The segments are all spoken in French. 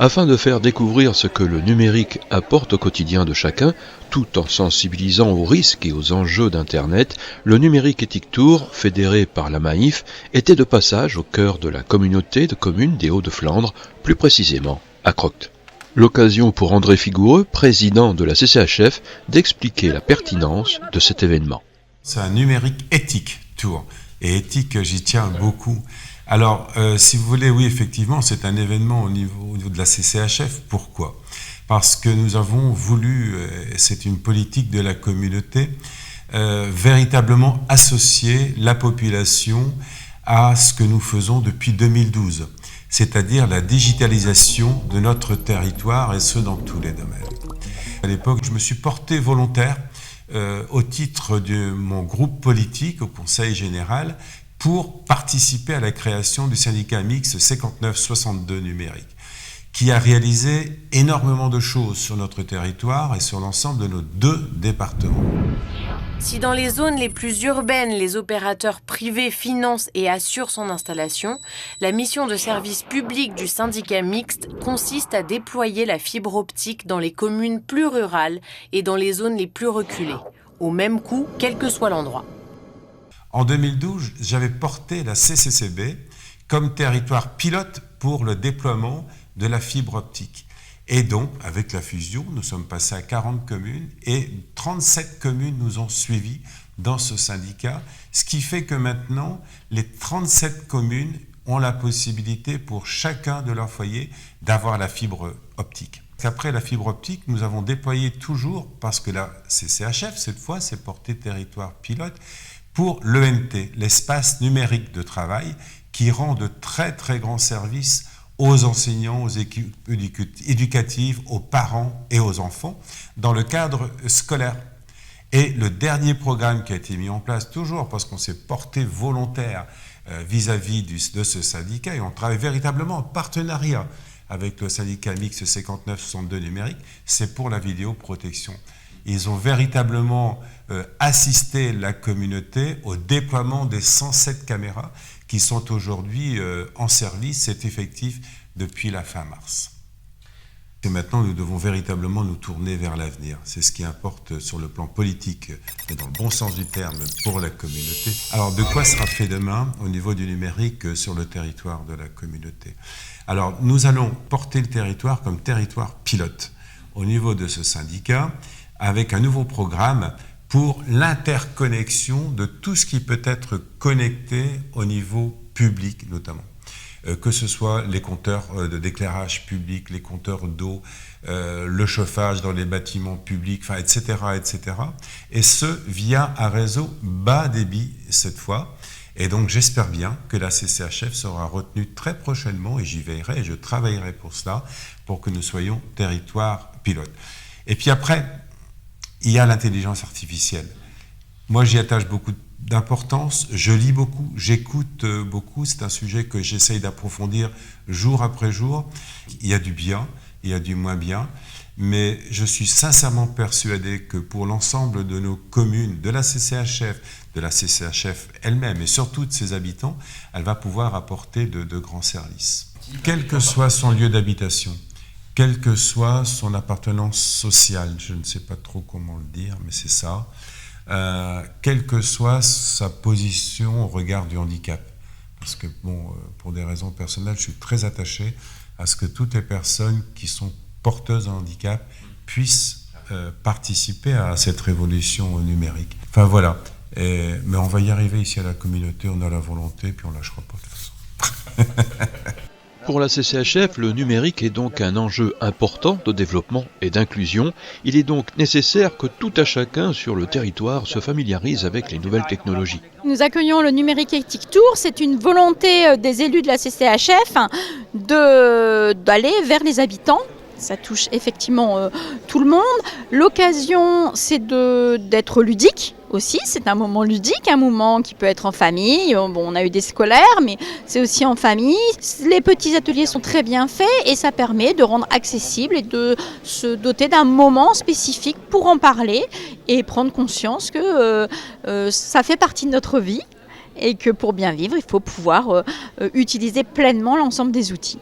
Afin de faire découvrir ce que le numérique apporte au quotidien de chacun, tout en sensibilisant aux risques et aux enjeux d'Internet, le Numérique Éthique Tour, fédéré par la Maïf, était de passage au cœur de la communauté de communes des Hauts-de-Flandre, plus précisément à Croct. L'occasion pour André Figoureux, président de la CCHF, d'expliquer la pertinence de cet événement. C'est un Numérique Éthique Tour, et éthique, j'y tiens beaucoup. Alors, si vous voulez, oui, effectivement, c'est un événement au niveau de la CCHF. Pourquoi ? Parce que nous avons voulu, c'est une politique de la communauté, véritablement associer la population à ce que nous faisons depuis 2012, c'est-à-dire la digitalisation de notre territoire, et ce, dans tous les domaines. À l'époque, je me suis porté volontaire au titre de mon groupe politique au Conseil général pour participer à la création du syndicat mixte 59-62 numérique, qui a réalisé énormément de choses sur notre territoire et sur l'ensemble de nos 2 départements. Si dans les zones les plus urbaines, les opérateurs privés financent et assurent son installation, la mission de service public du syndicat mixte consiste à déployer la fibre optique dans les communes plus rurales et dans les zones les plus reculées, au même coût, quel que soit l'endroit. En 2012, j'avais porté la CCCB comme territoire pilote pour le déploiement de la fibre optique. Et donc, avec la fusion, nous sommes passés à 40 communes et 37 communes nous ont suivis dans ce syndicat, ce qui fait que maintenant, les 37 communes ont la possibilité pour chacun de leurs foyers d'avoir la fibre optique. Après la fibre optique, nous avons déployé toujours, parce que la CCHF, cette fois, s'est porté territoire pilote, pour l'ENT, l'espace numérique de travail, qui rend de très très grands services aux enseignants, aux équipes éducatives, aux parents et aux enfants dans le cadre scolaire. Et le dernier programme qui a été mis en place, toujours parce qu'on s'est porté volontaire vis-à-vis de ce syndicat, et on travaille véritablement en partenariat avec le syndicat mixte 59-62 numérique, c'est pour la vidéoprotection. Ils ont véritablement assisté la communauté au déploiement des 107 caméras qui sont aujourd'hui en service. C'est effectif depuis la fin mars. Et maintenant, nous devons véritablement nous tourner vers l'avenir. C'est ce qui importe sur le plan politique, et dans le bon sens du terme, pour la communauté. Alors, de quoi sera fait demain au niveau du numérique sur le territoire de la communauté ? Alors, nous allons porter le territoire comme territoire pilote au niveau de ce syndicat, avec un nouveau programme pour l'interconnexion de tout ce qui peut être connecté au niveau public notamment. Que ce soit les compteurs d'éclairage public, les compteurs d'eau, le chauffage dans les bâtiments publics, enfin, etc., etc. Et ce, via un réseau bas débit cette fois. Et donc j'espère bien que la CCHF sera retenue très prochainement, et j'y veillerai, et je travaillerai pour cela, pour que nous soyons territoire pilote. Et puis après, il y a l'intelligence artificielle. Moi, j'y attache beaucoup d'importance, je lis beaucoup, j'écoute beaucoup, c'est un sujet que j'essaye d'approfondir jour après jour. Il y a du bien, il y a du moins bien, mais je suis sincèrement persuadé que pour l'ensemble de nos communes, de la CCHF elle-même et surtout de ses habitants, elle va pouvoir apporter de grands services. Quel que soit son lieu d'habitation, quelle que soit son appartenance sociale, je ne sais pas trop comment le dire, mais c'est ça, quelle que soit sa position au regard du handicap. Parce que, pour des raisons personnelles, je suis très attaché à ce que toutes les personnes qui sont porteuses de handicap puissent participer à cette révolution numérique. Enfin voilà, mais on va y arriver ici à la communauté, on a la volonté, puis on ne lâchera pas de toute façon. Pour la CCHF, le numérique est donc un enjeu important de développement et d'inclusion. Il est donc nécessaire que tout à chacun sur le territoire se familiarise avec les nouvelles technologies. Nous accueillons le Numérique Éthique Tour. C'est une volonté des élus de la CCHF d'aller vers les habitants. Ça touche effectivement tout le monde. L'occasion, c'est d'être ludique aussi. C'est un moment ludique, un moment qui peut être en famille. On a eu des scolaires, mais c'est aussi en famille. Les petits ateliers sont très bien faits et ça permet de rendre accessible et de se doter d'un moment spécifique pour en parler et prendre conscience que ça fait partie de notre vie et que pour bien vivre, il faut pouvoir utiliser pleinement l'ensemble des outils.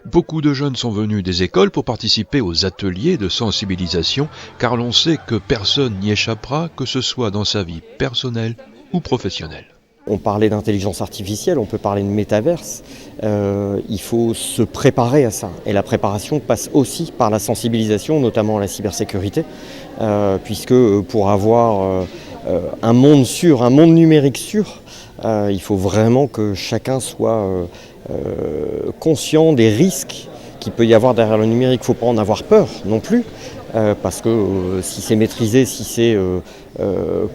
Beaucoup de jeunes sont venus des écoles pour participer aux ateliers de sensibilisation, car l'on sait que personne n'y échappera, que ce soit dans sa vie personnelle ou professionnelle. On parlait d'intelligence artificielle, on peut parler de métaverse. Il faut se préparer à ça. Et la préparation passe aussi par la sensibilisation, notamment à la cybersécurité, puisque pour avoir un monde sûr, un monde numérique sûr, il faut vraiment que chacun soit conscient des risques qu'il peut y avoir derrière le numérique. Il ne faut pas en avoir peur non plus, parce que si c'est maîtrisé, si c'est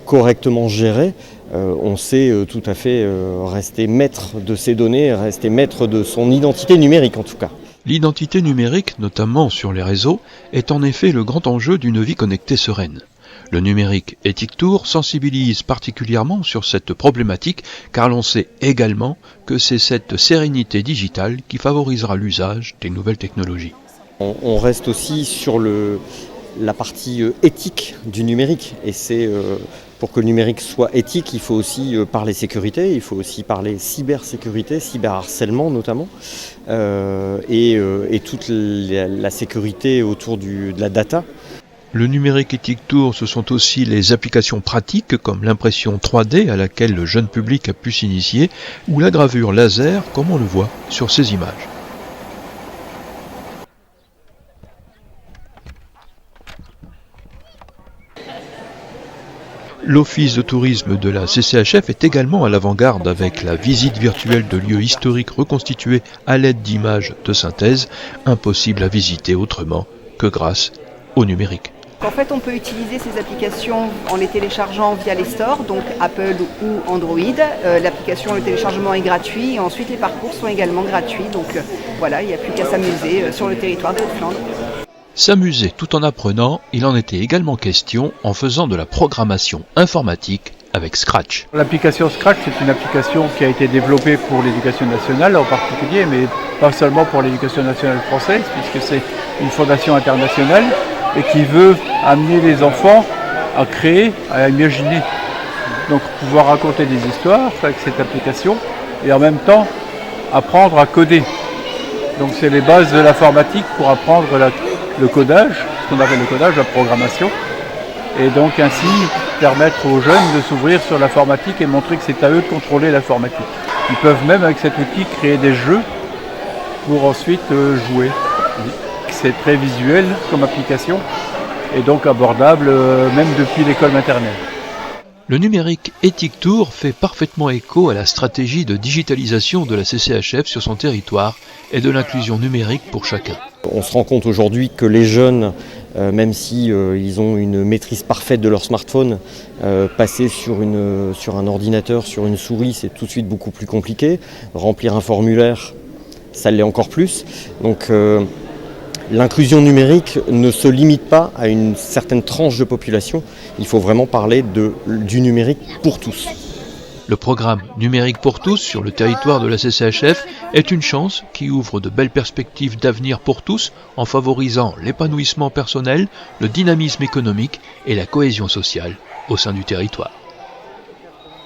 correctement géré, on sait tout à fait rester maître de ses données, rester maître de son identité numérique en tout cas. L'identité numérique, notamment sur les réseaux, est en effet le grand enjeu d'une vie connectée sereine. Le Numérique Ethic Tour sensibilise particulièrement sur cette problématique car l'on sait également que c'est cette sérénité digitale qui favorisera l'usage des nouvelles technologies. On reste aussi sur la partie éthique du numérique et c'est pour que le numérique soit éthique, il faut aussi parler sécurité, il faut aussi parler cybersécurité, cyberharcèlement notamment, et toute la sécurité autour de la data. Le Numérique Ethic Tour, ce sont aussi les applications pratiques comme l'impression 3D à laquelle le jeune public a pu s'initier, ou la gravure laser comme on le voit sur ces images. L'Office de tourisme de la CCHF est également à l'avant-garde avec la visite virtuelle de lieux historiques reconstitués à l'aide d'images de synthèse, impossible à visiter autrement que grâce au numérique. En fait, on peut utiliser ces applications en les téléchargeant via les stores, donc Apple ou Android. L'application, le téléchargement est gratuit et ensuite les parcours sont également gratuits. Donc voilà, il n'y a plus qu'à s'amuser sur le territoire des Hauts-de-Flandre. S'amuser tout en apprenant, il en était également question en faisant de la programmation informatique avec Scratch. L'application Scratch, c'est une application qui a été développée pour l'éducation nationale en particulier, mais pas seulement pour l'éducation nationale française, puisque c'est une fondation internationale et qui veut amener les enfants à créer, à imaginer. Donc pouvoir raconter des histoires avec cette application et en même temps apprendre à coder. Donc c'est les bases de l'informatique pour apprendre le codage, ce qu'on appelle le codage, la programmation, et donc ainsi permettre aux jeunes de s'ouvrir sur l'informatique et montrer que c'est à eux de contrôler l'informatique. Ils peuvent même avec cet outil créer des jeux pour ensuite jouer. C'est très visuel comme application et donc abordable même depuis l'école maternelle. Le Numérique Ethic Tour fait parfaitement écho à la stratégie de digitalisation de la CCHF sur son territoire et de l'inclusion numérique pour chacun. On se rend compte aujourd'hui que les jeunes, même si ils ont une maîtrise parfaite de leur smartphone, passer sur un ordinateur, sur une souris, c'est tout de suite beaucoup plus compliqué. Remplir un formulaire, ça l'est encore plus. Donc l'inclusion numérique ne se limite pas à une certaine tranche de population. Il faut vraiment parler du numérique pour tous. Le programme Numérique pour tous sur le territoire de la CCHF est une chance qui ouvre de belles perspectives d'avenir pour tous en favorisant l'épanouissement personnel, le dynamisme économique et la cohésion sociale au sein du territoire.